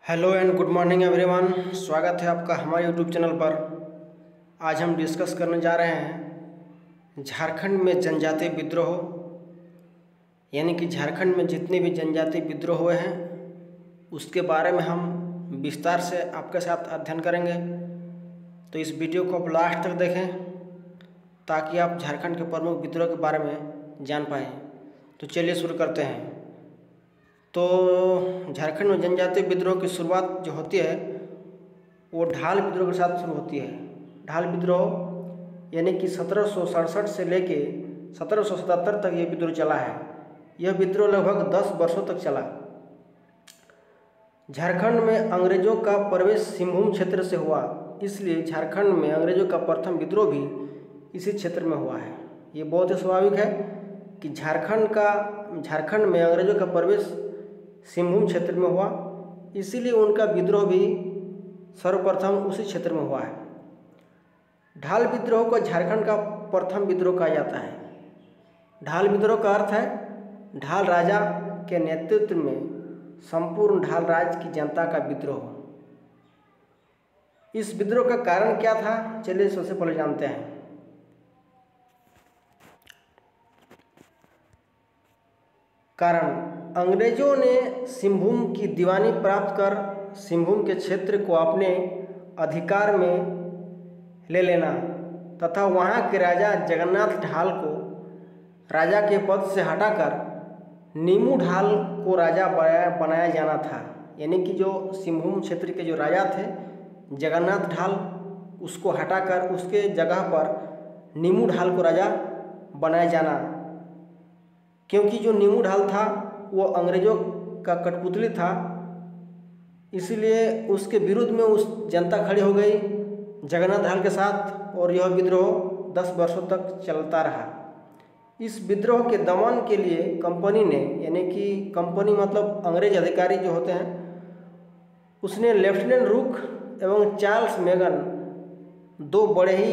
Hello and good morning everyone. स्वागत है आपका हमारे यूट्यूब चैनल पर। आज हम डिस्कस करने जा रहे हैं झारखंड में जनजातीय विद्रोह, यानी कि झारखंड में जितने भी जनजातीय विद्रोह हुए हैं उसके बारे में हम विस्तार से आपके साथ अध्ययन करेंगे। तो इस वीडियो को आप लास्ट तक देखें ताकि आप झारखंड के प्रमुख विद्रोह के बारे में जान पाएँ। तो चलिए शुरू करते हैं। तो झारखंड में जनजातीय विद्रोह की शुरुआत जो होती है वो ढाल विद्रोह के साथ शुरू होती है। ढाल विद्रोह यानी कि 1767 से लेके 1777 तक ये विद्रोह चला है। यह विद्रोह लगभग 10 वर्षों तक चला। झारखंड में अंग्रेजों का प्रवेश सिंहभूम क्षेत्र से हुआ, इसलिए झारखंड में अंग्रेजों का प्रथम विद्रोह भी इसी क्षेत्र में हुआ है। ये बहुत ही स्वाभाविक है कि झारखंड में अंग्रेजों का प्रवेश सिंहभूम क्षेत्र में हुआ, इसीलिए उनका विद्रोह भी सर्वप्रथम उसी क्षेत्र में हुआ है। ढाल विद्रोह को झारखंड का प्रथम विद्रोह कहा जाता है। ढाल विद्रोह का अर्थ है ढाल राजा के नेतृत्व में संपूर्ण ढाल राज की जनता का विद्रोह। इस विद्रोह का कारण क्या था, चलिए सबसे पहले जानते हैं। कारण, अंग्रेजों ने सिंहभूम की दीवानी प्राप्त कर सिंहभूम के क्षेत्र को अपने अधिकार में ले लेना तथा वहां के राजा जगन्नाथ ढाल को राजा के पद से हटाकर नीमू ढाल को राजा बनाया जाना था। यानी कि जो सिंहभूम क्षेत्र के जो राजा थे जगन्नाथ ढाल, उसको हटाकर उसके जगह पर नीमू ढाल को राजा बनाया जाना, क्योंकि जो नीमू ढाल था वो अंग्रेजों का कठपुतली था, इसीलिए उसके विरुद्ध में उस जनता खड़ी हो गई जगन्नाथ ढाल के साथ, और यह विद्रोह 10 वर्षों तक चलता रहा। इस विद्रोह के दमन के लिए कंपनी ने, यानी कि कंपनी मतलब अंग्रेज अधिकारी जो होते हैं, उसने लेफ्टिनेंट रूक एवं चार्ल्स मेगन, दो बड़े ही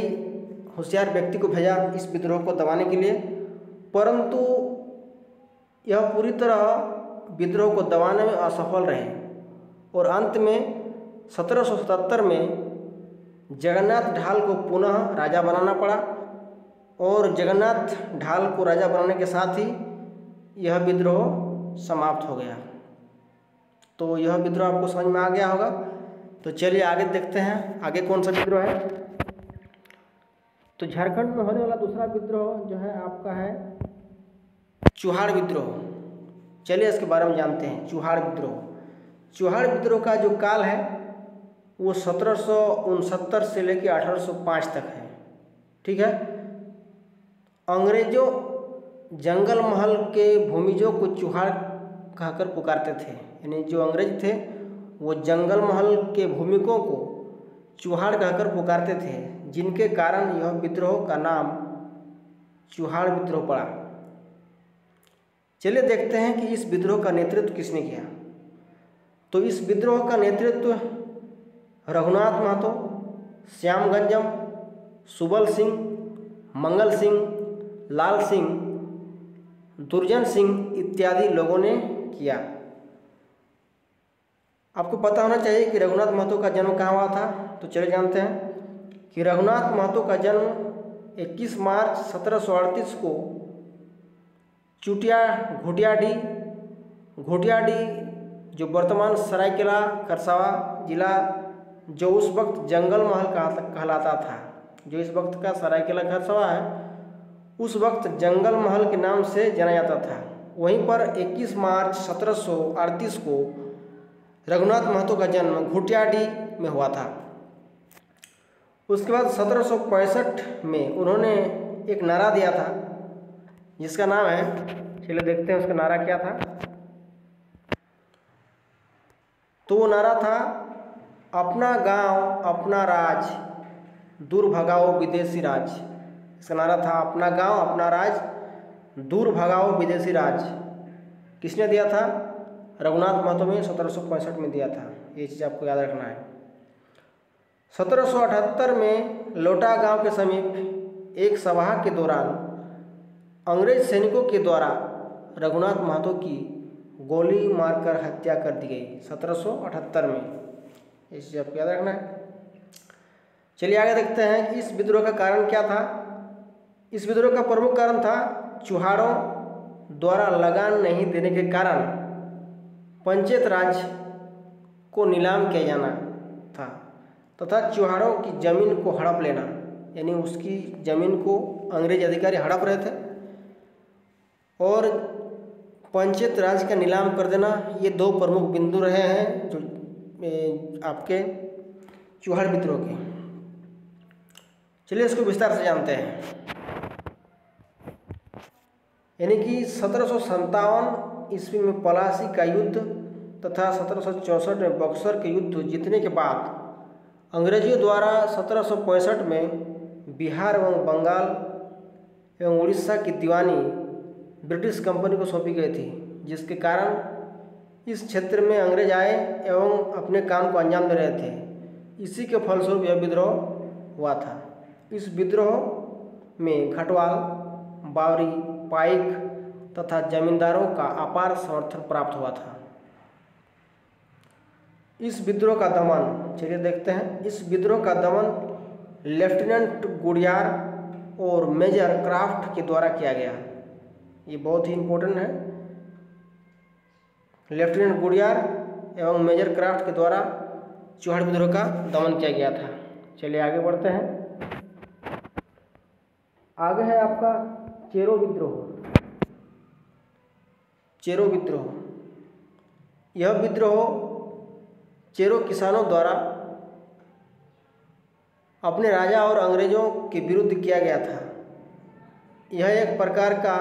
होशियार व्यक्ति को भेजा इस विद्रोह को दबाने के लिए, परंतु यह पूरी तरह विद्रोह को दबाने में असफल रहे और अंत में 1777 में जगन्नाथ ढाल को पुनः राजा बनाना पड़ा, और जगन्नाथ ढाल को राजा बनाने के साथ ही यह विद्रोह समाप्त हो गया। तो यह विद्रोह आपको समझ में आ गया होगा। तो चलिए आगे देखते हैं आगे कौन सा विद्रोह है। तो झारखंड में होने वाला दूसरा विद्रोह जो है आपका है चुहाड़ विद्रोह। चलिए इसके बारे में जानते हैं। चुहाड़ विद्रोह का जो काल है वो 1769 से लेकर 1805 तक है। ठीक है। अंग्रेजों जंगल महल के भूमिजों को चुहाड़ कहकर पुकारते थे, यानी जो अंग्रेज थे वो जंगल महल के भूमिकों को चुहाड़ कहकर पुकारते थे, जिनके कारण यह विद्रोह का नाम चुहाड़ विद्रोह पड़ा। चलिए देखते हैं कि इस विद्रोह का नेतृत्व किसने किया। तो इस विद्रोह का नेतृत्व रघुनाथ महतो, श्यामगंजम, सुबल सिंह, मंगल सिंह, लाल सिंह, दुर्जन सिंह इत्यादि लोगों ने किया। आपको पता होना चाहिए कि रघुनाथ महतो का जन्म कहाँ हुआ था। तो चलिए जानते हैं कि रघुनाथ महतो का जन्म 21 मार्च 1738 को घोटियाडी जो वर्तमान सरायकेला खरसावा जिला, जो उस वक्त जंगल महल कहलाता था, जो इस वक्त का सरायकेला खरसावा है, उस वक्त जंगल महल के नाम से जाना जाता था। वहीं पर 21 मार्च 1738 को रघुनाथ महतो का जन्म घोटियाडी में हुआ था। उसके बाद 1765 में उन्होंने एक नारा दिया था जिसका नाम है, चलिए देखते हैं उसका नारा क्या था। तो वो नारा था, अपना गांव अपना राज, दूर भगाओ विदेशी राज। इसका नारा था, अपना गांव अपना राज, दूर भगाओ विदेशी राज। किसने दिया था? रघुनाथ महतो में 1765 में दिया था। ये चीज़ आपको याद रखना है। 1778 में लोटा गांव के समीप एक सभा के दौरान अंग्रेज सैनिकों के द्वारा रघुनाथ महतो की गोली मारकर हत्या कर दी गई 1778 में। इस चीज़ आपको याद रखना है। चलिए आगे देखते हैं कि इस विद्रोह का कारण क्या था। इस विद्रोह का प्रमुख कारण था चूहाड़ों द्वारा लगान नहीं देने के कारण पंचायत राज को नीलाम किया जाना था तथा चूहाड़ों की जमीन को हड़प लेना, यानी उसकी जमीन को अंग्रेज अधिकारी हड़प रहे थे और पंचायत राज का नीलाम कर देना। ये दो प्रमुख बिंदु रहे हैं जो आपके चूहाड़ विद्रोह के। चलिए इसको विस्तार से जानते हैं। यानी कि 1757 ईस्वी में पलासी का युद्ध तथा 1764 में बक्सर के युद्ध जीतने के बाद अंग्रेजों द्वारा 1765 में बिहार एवं बंगाल एवं उड़ीसा की दीवानी ब्रिटिश कंपनी को सौंपी गई थी, जिसके कारण इस क्षेत्र में अंग्रेज आए एवं अपने काम को अंजाम दे रहे थे। इसी के फलस्वरूप यह विद्रोह हुआ था। इस विद्रोह में घटवाल, बावरी, पाइक तथा जमींदारों का अपार समर्थन प्राप्त हुआ था। इस विद्रोह का दमन, चलिए देखते हैं। इस विद्रोह का दमन लेफ्टिनेंट गुडियार और मेजर क्राफ्ट के द्वारा किया गया। ये बहुत ही इम्पोर्टेंट है। लेफ्टिनेंट गुडियार एवं मेजर क्राफ्ट के द्वारा चूहाड़ विद्रोह का दमन किया गया था। चलिए आगे बढ़ते हैं। आगे है आपका चेरो विद्रोह। चेरो विद्रोह, यह विद्रोह चेरो किसानों द्वारा अपने राजा और अंग्रेजों के विरुद्ध किया गया था। यह एक प्रकार का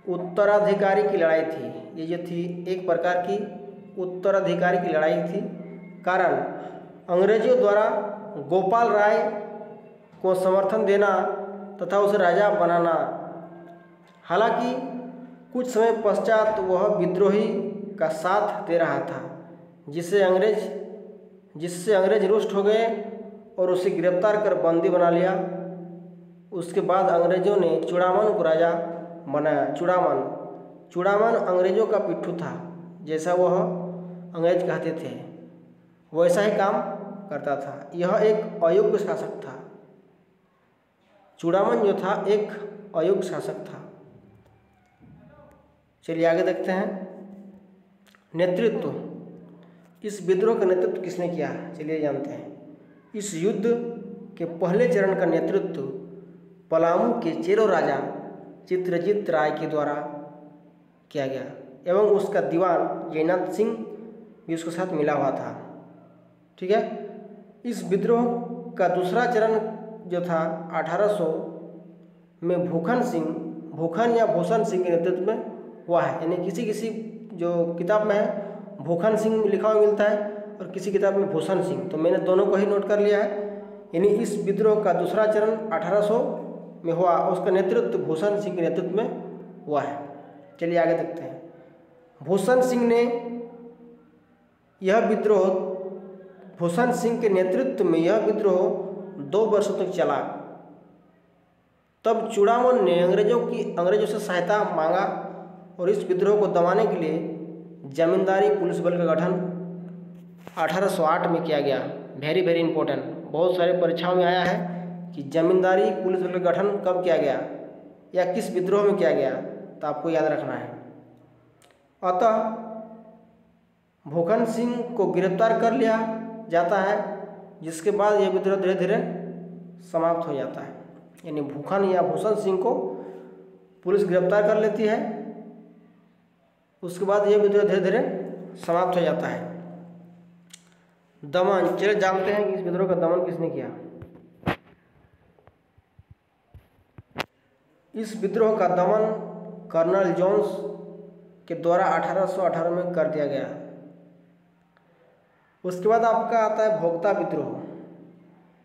उत्तराधिकारी की लड़ाई थी। ये जो थी एक प्रकार की उत्तराधिकारी की लड़ाई थी। कारण अंग्रेजों द्वारा गोपाल राय को समर्थन देना तथा उसे राजा बनाना। हालांकि कुछ समय पश्चात वह विद्रोही का साथ दे रहा था, जिससे अंग्रेज रुष्ट हो गए और उसे गिरफ्तार कर बंदी बना लिया। उसके बाद अंग्रेजों ने चूड़ामन को राजा बनाया। चूड़ामन अंग्रेजों का पिट्ठू था। जैसा वह अंग्रेज कहते थे वैसा ही काम करता था। यह एक अयोग्य शासक था। चूड़ामन जो था एक अयोग्य शासक था। चलिए आगे देखते हैं। नेतृत्व, इस विद्रोह का नेतृत्व किसने किया, चलिए जानते हैं। इस युद्ध के पहले चरण का नेतृत्व पलामू के चेरो राजा चित्रजीत राय के द्वारा किया गया एवं उसका दीवान जयनाथ सिंह भी उसके साथ मिला हुआ था। ठीक है। इस विद्रोह का दूसरा चरण जो था 1800 में भूखन या भूषण सिंह के नेतृत्व में हुआ है। यानी किसी जो किताब में है भूखन सिंह लिखा हुआ मिलता है और किसी किताब में भूषण सिंह, तो मैंने दोनों को ही नोट कर लिया है। यानी इस विद्रोह का दूसरा चरण 1800 में हुआ, उसका नेतृत्व भूषण सिंह के नेतृत्व में हुआ है। चलिए आगे देखते हैं। भूषण सिंह के नेतृत्व में यह विद्रोह 2 वर्षों तक चला। तब चूड़ामन ने अंग्रेजों से सहायता मांगा और इस विद्रोह को दबाने के लिए जमींदारी पुलिस बल का गठन 1808 में किया गया। वेरी वेरी इंपॉर्टेंट, बहुत सारे परीक्षाओं में आया है कि जमींदारी पुलिस बल का गठन कब किया गया या किस विद्रोह में किया गया, तो आपको याद रखना है। अतः भूखन सिंह को गिरफ्तार कर लिया जाता है, जिसके बाद यह विद्रोह धीरे धीरे समाप्त हो जाता है। यानी भूखन या भूषण सिंह को पुलिस गिरफ्तार कर लेती है, उसके बाद यह विद्रोह धीरे धीरे समाप्त हो जाता है। दमन, चलिए जानते हैं कि इस विद्रोह का दमन किसने किया। इस विद्रोह का दमन कर्नल जोन्स के द्वारा 1818 में कर दिया गया। उसके बाद आपका आता है भोक्ता विद्रोह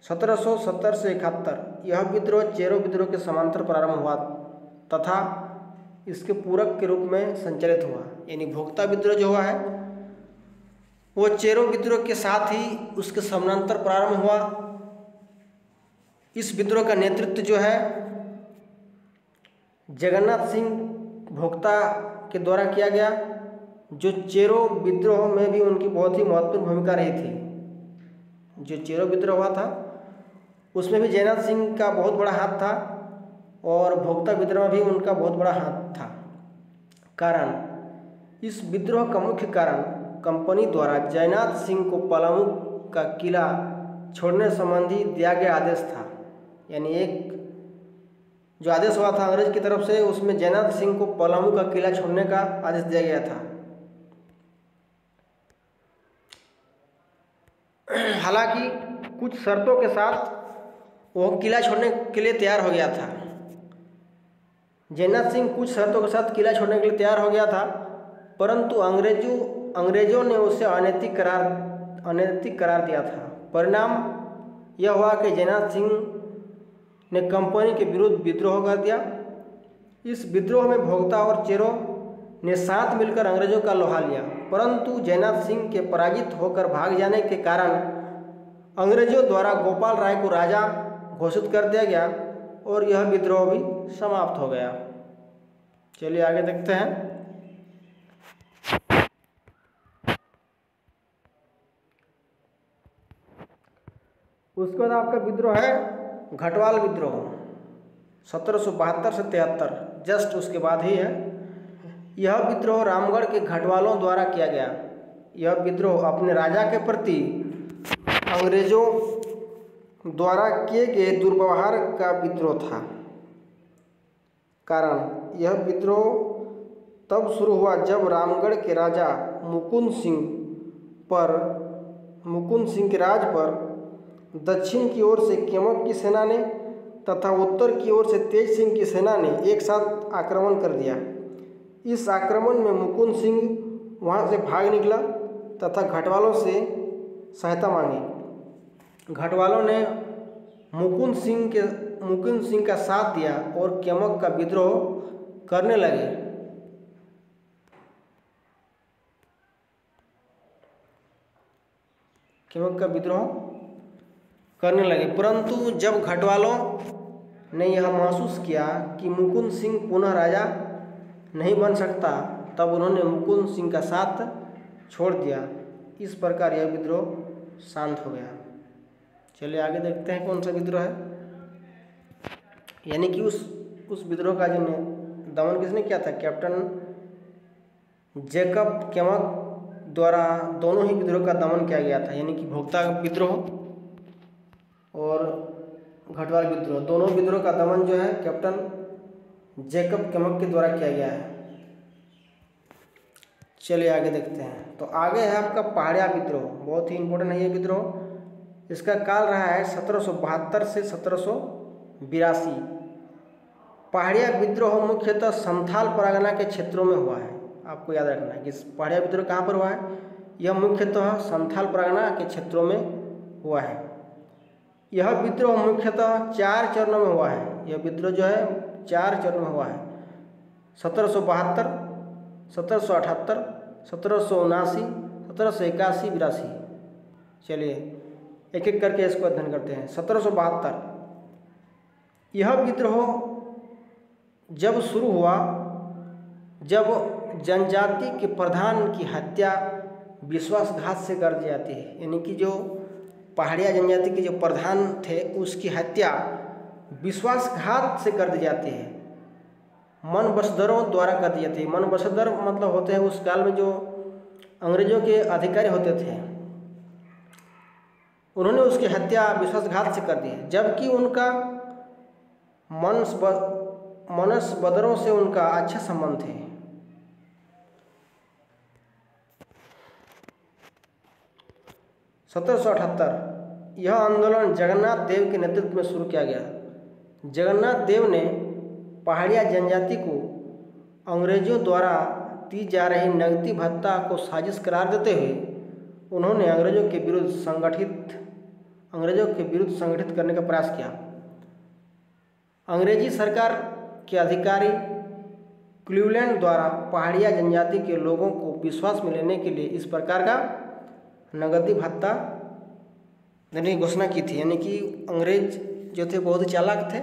1770 से 71। यह विद्रोह चेरो विद्रोह के समांतर प्रारंभ हुआ तथा इसके पूरक के रूप में संचालित हुआ। यानी भोक्ता विद्रोह जो हुआ है वो चेरो विद्रोह के साथ ही उसके समानांतर प्रारंभ हुआ। इस विद्रोह का नेतृत्व जो है जगन्नाथ सिंह भोक्ता के द्वारा किया गया जो चेरो विद्रोह में भी उनकी बहुत ही महत्वपूर्ण भूमिका रही थी। जो चेरो विद्रोह हुआ था उसमें भी जयनाथ सिंह का बहुत बड़ा हाथ था और भोक्ता विद्रोह में भी उनका बहुत बड़ा हाथ था। कारण इस विद्रोह का मुख्य कारण कंपनी द्वारा जयनाथ सिंह को पलामू का किला छोड़ने संबंधी दिया गया आदेश था। यानी एक जो आदेश हुआ था अंग्रेज की तरफ से, उसमें जयनाथ सिंह को पलामू का किला छोड़ने का आदेश दिया गया था। हालांकि कुछ शर्तों के साथ वह किला छोड़ने के लिए तैयार हो गया था। जयनाथ सिंह कुछ शर्तों के साथ किला छोड़ने के लिए तैयार हो गया था, परंतु अंग्रेजों ने उसे अनैतिक करार दिया था। परिणाम यह हुआ कि जयनाथ सिंह ने कंपनी के विरुद्ध विद्रोह कर दिया। इस विद्रोह में भोक्ता और चेरो ने साथ मिलकर अंग्रेजों का लोहा लिया, परंतु जयनाथ सिंह के पराजित होकर भाग जाने के कारण अंग्रेजों द्वारा गोपाल राय को राजा घोषित कर दिया गया और यह विद्रोह भी समाप्त हो गया। चलिए आगे देखते हैं। उसके बाद आपका विद्रोह है घटवाल विद्रोह 1772 से 73, जस्ट उसके बाद ही है। यह विद्रोह रामगढ़ के घटवालों द्वारा किया गया। यह विद्रोह अपने राजा के प्रति अंग्रेजों द्वारा किए गए दुर्व्यवहार का विद्रोह था। कारण यह विद्रोह तब शुरू हुआ जब रामगढ़ के राजा मुकुंद सिंह के राज पर दक्षिण की ओर से केमक की सेना ने तथा उत्तर की ओर से तेज सिंह की सेना ने एक साथ आक्रमण कर दिया। इस आक्रमण में मुकुंद सिंह वहां से भाग निकला तथा घटवालों से सहायता मांगी। घटवालों ने मुकुंद सिंह का साथ दिया और केमक का विद्रोह करने लगे। परंतु जब घटवालों ने यह महसूस किया कि मुकुंद सिंह पुनः राजा नहीं बन सकता, तब उन्होंने मुकुंद सिंह का साथ छोड़ दिया। इस प्रकार यह विद्रोह शांत हो गया। चलिए आगे देखते हैं कौन सा विद्रोह है। यानी कि उस विद्रोह का जो दमन किसने किया था? कैप्टन जेकब केमक द्वारा दोनों ही विद्रोह का दमन किया गया था। यानी कि भोक्ता विद्रोह और घटवाल विद्रोह, दोनों विद्रोह का दमन जो है कैप्टन जेकब केमक के द्वारा किया गया है। चलिए आगे देखते हैं। तो आगे है आपका पहाड़िया विद्रोह, बहुत ही इंपॉर्टेंट है ये विद्रोह। इसका काल रहा है 1772 से 1782। पहाड़िया विद्रोह मुख्यतः संथाल परगना के क्षेत्रों में हुआ है। आपको याद रखना है कि पहाड़िया विद्रोह कहाँ पर हुआ है। यह मुख्यतः संथाल परगना के क्षेत्रों में हुआ है। यह विद्रोह मुख्यतः 4 चरणों में हुआ है। यह विद्रोह जो है 4 चरणों में हुआ है। 1772, 1778, 1779, 1781, 82। चलिए एक एक करके इसको अध्ययन करते हैं। 1772 यह विद्रोह जब शुरू हुआ जब जनजाति के प्रधान की हत्या विश्वासघात से कर दी जाती है। यानी कि जो पहाड़िया जनजाति के जो प्रधान थे उसकी हत्या विश्वासघात से कर दी जाती है, मन बसदरों द्वारा कर दी जाती है। मन बसदर मतलब होते हैं उस काल में जो अंग्रेजों के अधिकारी होते थे, उन्होंने उसकी हत्या विश्वासघात से कर दी है। जबकि उनका मनसबदरों से उनका अच्छा संबंध थे। (1778) यह आंदोलन जगन्नाथ देव के नेतृत्व में शुरू किया गया। जगन्नाथ देव ने पहाड़िया जनजाति को अंग्रेजों द्वारा दी जा रही नकदी भत्ता को साजिश करार देते हुए उन्होंने अंग्रेजों के विरुद्ध संगठित करने का प्रयास किया। अंग्रेजी सरकार के अधिकारी क्लीवलैंड द्वारा पहाड़िया जनजाति के लोगों को विश्वास में लेने के लिए इस प्रकार का नगदी भत्ता देने की घोषणा की थी। यानी कि अंग्रेज जो थे बहुत ही चालाक थे,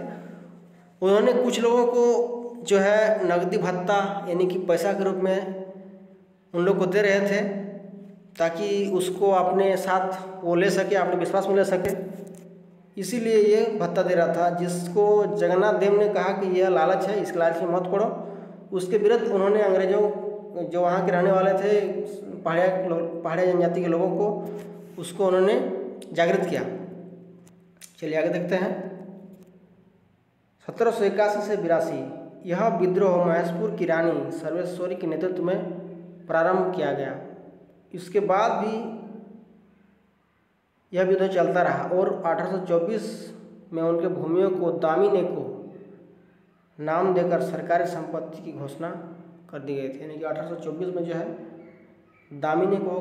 उन्होंने कुछ लोगों को जो है नगदी भत्ता यानी कि पैसा के रूप में उन लोग को दे रहे थे ताकि उसको अपने साथ वो ले सके, अपने विश्वास में ले सके, इसीलिए ये भत्ता दे रहा था। जिसको जगन्नाथ देव ने कहा कि यह लालच है, इस लालच में मत पड़ो, उसके विरुद्ध उन्होंने अंग्रेजों जो वहाँ के रहने वाले थे पहाड़िया जनजाति के लोगों को, उसको उन्होंने जागृत किया। चलिए आगे देखते हैं। 1781 से 82 यह विद्रोह महेशपुर की रानी सर्वेश्वरी के नेतृत्व में प्रारंभ किया गया। इसके बाद भी यह विद्रोह चलता रहा और 1824 में उनके भूमियों को दामिनी को नाम देकर सरकारी संपत्ति की घोषणा कर दी गई थी। यानी कि 1824 में जो है दामिनी को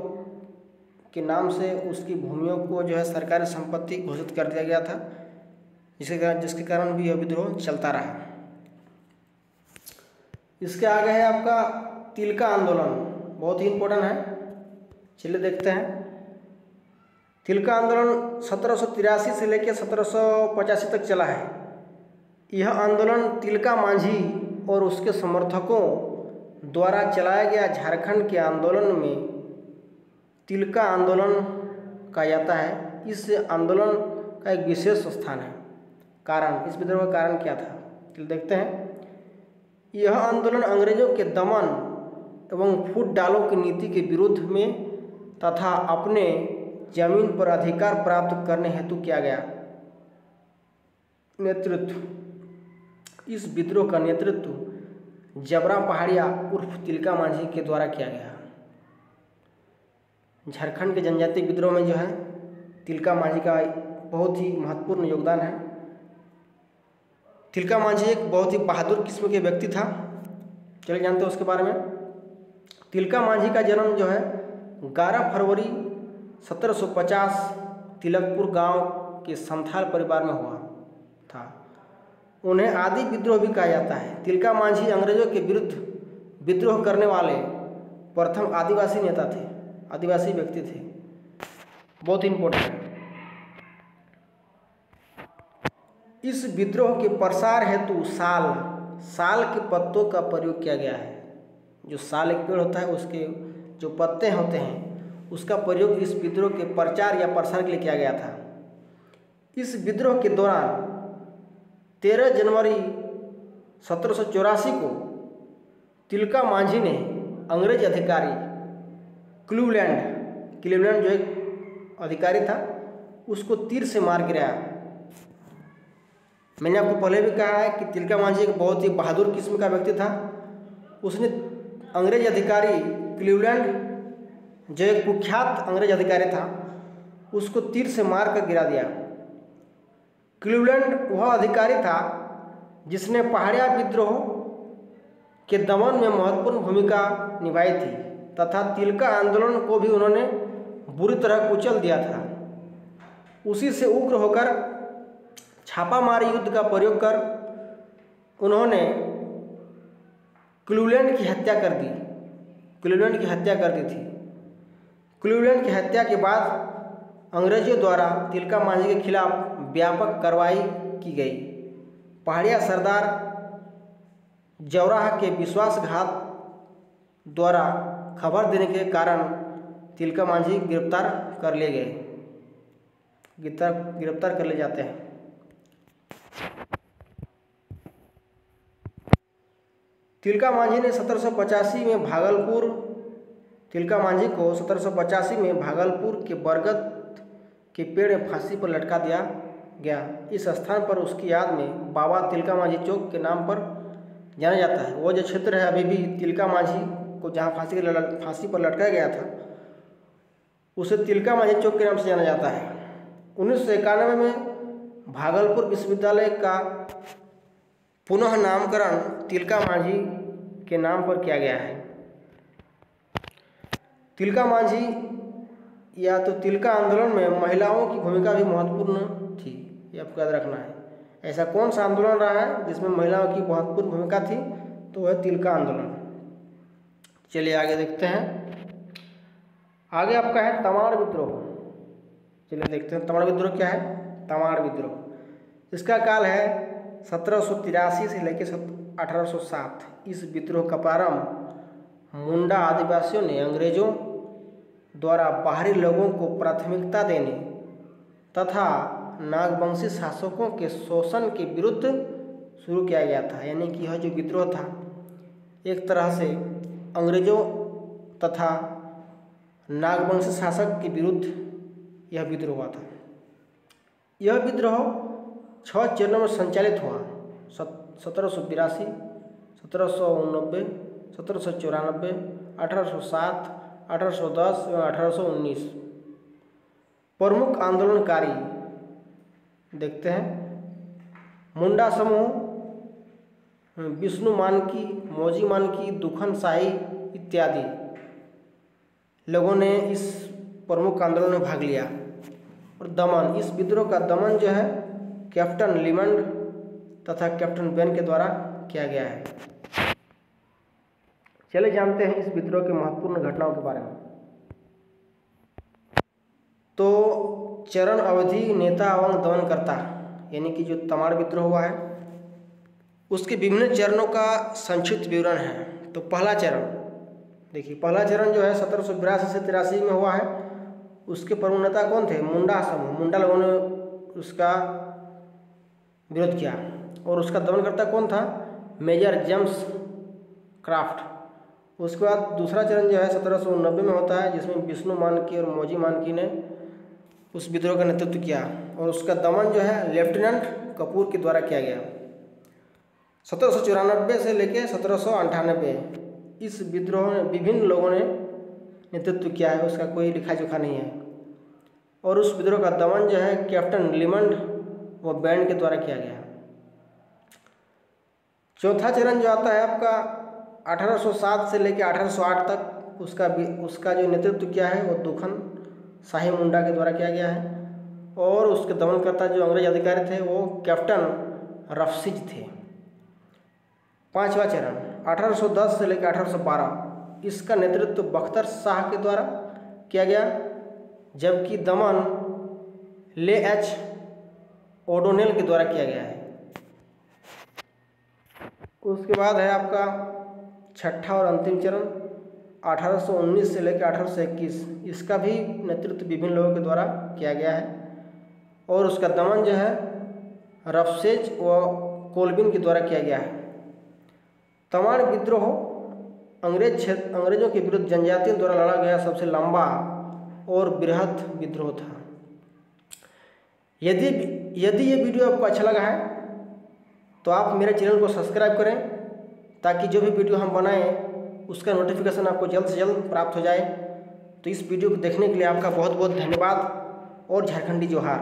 के नाम से उसकी भूमियों को जो है सरकारी संपत्ति घोषित कर दिया गया था, जिसके कारण भी यह विद्रोह चलता रहा। इसके आगे है आपका तिलका आंदोलन, बहुत ही इम्पोर्टेंट है। चलिए देखते हैं। तिलका आंदोलन 1783 से लेकर 1785 तक चला है। यह आंदोलन तिलका मांझी और उसके समर्थकों द्वारा चलाया गया झारखंड के आंदोलन में तिलका आंदोलन कहा जाता है। इस आंदोलन का एक विशेष स्थान है। कारण, इस विद्रोह का कारण क्या था, चलिए देखते हैं। यह आंदोलन अंग्रेजों के दमन एवं फूट डालो की नीति के विरुद्ध में तथा अपने जमीन पर अधिकार प्राप्त करने हेतु किया गया। नेतृत्व, इस विद्रोह का नेतृत्व जबरा पहाड़िया उर्फ तिलका मांझी के द्वारा किया गया। झारखंड के जनजातीय विद्रोह में जो है तिलका मांझी का बहुत ही महत्वपूर्ण योगदान है। तिलका मांझी एक बहुत ही बहादुर किस्म के व्यक्ति था। चलिए जानते हैं उसके बारे में। तिलका मांझी का जन्म जो है 11 फरवरी 1750 तिलकपुर गांव के संथाल परिवार में हुआ था। उन्हें आदि विद्रोह भी कहा जाता है। तिलका मांझी अंग्रेजों के विरुद्ध विद्रोह करने वाले प्रथम आदिवासी नेता थे, आदिवासी व्यक्ति थे। बहुत इंपॉर्टेंट है। इस विद्रोह के प्रसार हेतु साल के पत्तों का प्रयोग किया गया है। जो साल एक पेड़ होता है, उसके जो पत्ते होते हैं, उसका प्रयोग इस विद्रोह के प्रचार या प्रसार के लिए किया गया था। इस विद्रोह के दौरान 13 जनवरी 1784 को तिलका मांझी ने अंग्रेज अधिकारी क्लीवलैंड जो एक अधिकारी था, उसको तीर से मार गिराया। मैंने आपको पहले भी कहा है कि तिलका मांझी एक बहुत ही बहादुर किस्म का व्यक्ति था। उसने अंग्रेज अधिकारी क्लीवलैंड जो एक कुख्यात अंग्रेज अधिकारी था, उसको तीर से मार कर गिरा दिया। क्लीवलैंड वह अधिकारी था जिसने पहाड़िया विद्रोह के दमन में महत्वपूर्ण भूमिका निभाई थी तथा तिलका आंदोलन को भी उन्होंने बुरी तरह कुचल दिया था। उसी से उग्र होकर छापामारी युद्ध का प्रयोग कर उन्होंने क्लीवलैंड की हत्या कर दी। क्लीवलैंड की हत्या कर दी थी। क्लीवलैंड की हत्या के बाद अंग्रेजों द्वारा तिलका मांझी के खिलाफ व्यापक कार्रवाई की गई। पहाड़िया सरदार जौराह के विश्वासघात द्वारा खबर देने के कारण तिलका मांझी गिरफ्तार कर लिए गए, गिरफ्तार कर ले जाते हैं। तिलका मांझी ने 1785 में तिलका मांझी को 1785 में भागलपुर के बरगद के पेड़ में फांसी पर लटका दिया गया। इस स्थान पर उसकी याद में बाबा तिलका मांझी चौक के नाम पर जाना जाता है। वो जो क्षेत्र है अभी भी तिलका मांझी को जहाँ फांसी पर लटकाया गया था, उसे तिलका मांझी चौक के नाम से जाना जाता है। 1991 में भागलपुर विश्वविद्यालय का पुनः नामकरण तिलका मांझी के नाम पर किया गया है। तिलका मांझी या तो तिलका आंदोलन में महिलाओं की भूमिका भी महत्वपूर्ण थी, ये आपको याद रखना है। ऐसा कौन सा आंदोलन रहा है जिसमें महिलाओं की महत्वपूर्ण भूमिका थी, तो वह तिलका आंदोलन। चलिए आगे देखते हैं। आगे आपका है तमाड़ विद्रोह। चलिए देखते हैं तमाड़ विद्रोह क्या है। तमाड़ विद्रोह, इसका काल है 1783 से लेकर 1807। इस विद्रोह का प्रारंभ मुंडा आदिवासियों ने अंग्रेजों द्वारा बाहरी लोगों को प्राथमिकता देने तथा नागवंशी शासकों के शोषण के विरुद्ध शुरू किया गया था। यानी कि यह जो विद्रोह था एक तरह से अंग्रेजों तथा नागवंशी शासक के विरुद्ध यह विद्रोह हुआ था। यह विद्रोह 6 चरणों में संचालित हुआ। 1782, 1789, 1794, 1807, 1810 एवं 1819। प्रमुख आंदोलनकारी देखते हैं। मुंडा समूह, विष्णु मानकी, मौजी मानकी, दुखन शाही इत्यादि लोगों ने इस प्रमुख आंदोलन में भाग लिया। और दमन, इस विद्रोह का दमन जो है कैप्टन लिमंड तथा कैप्टन बेन के द्वारा किया गया है। चलिए जानते हैं इस विद्रोह के महत्वपूर्ण घटनाओं के बारे में। तो चरण अवधि नेता एवं दमनकर्ता, यानी कि जो तमाड़ विद्रोह हुआ है उसके विभिन्न चरणों का संक्षिप्त विवरण है। तो पहला चरण देखिए, पहला चरण जो है 1782 से 83 में हुआ है। उसके प्रमुख नेता कौन थे? मुंडा समूह, मुंडा लोगों ने उसका विरोध किया। और उसका दमनकर्ता कौन था? Major James Craft. उसके बाद दूसरा चरण जो है 1790 में होता है, जिसमें विष्णु मानकी और मौजी मानकी ने उस विद्रोह का नेतृत्व किया और उसका दमन जो है लेफ्टिनेंट कपूर के द्वारा किया गया। 1794 से लेकर 1798 इस विद्रोह में विभिन्न लोगों ने नेतृत्व किया है, उसका कोई लिखा जोखा नहीं है। और उस विद्रोह का दमन जो है कैप्टन लिमंड व बैंड के द्वारा किया गया। चौथा चरण जो आता है आपका 1807 से लेकर 1808 तक, उसका जो नेतृत्व किया है वो दुखन शाही मुंडा के द्वारा किया गया है। और उसके दमनकर्ता जो अंग्रेज अधिकारी थे वो कैप्टन रफसीज थे। पांचवा चरण 1810 से लेकर 1812, इसका नेतृत्व बख्तर शाह के द्वारा किया गया, जबकि दमन ले एच ओडोनेल के द्वारा किया गया है। उसके बाद है आपका छठा और अंतिम चरण 1819 से लेकर 1821, इसका भी नेतृत्व विभिन्न लोगों के द्वारा किया गया है। और उसका दमन जो है रफसेज व कोलबिन के द्वारा किया गया है। तमाड़ विद्रोह अंग्रेजों के विरुद्ध जनजातियों द्वारा लड़ा गया सबसे लंबा और बृहद विद्रोह था। यदि ये वीडियो आपको अच्छा लगा है तो आप मेरे चैनल को सब्सक्राइब करें, ताकि जो भी वीडियो हम बनाएं उसका नोटिफिकेशन आपको जल्द से जल्द प्राप्त हो जाए। तो इस वीडियो को देखने के लिए आपका बहुत बहुत धन्यवाद और झारखंडी जोहार।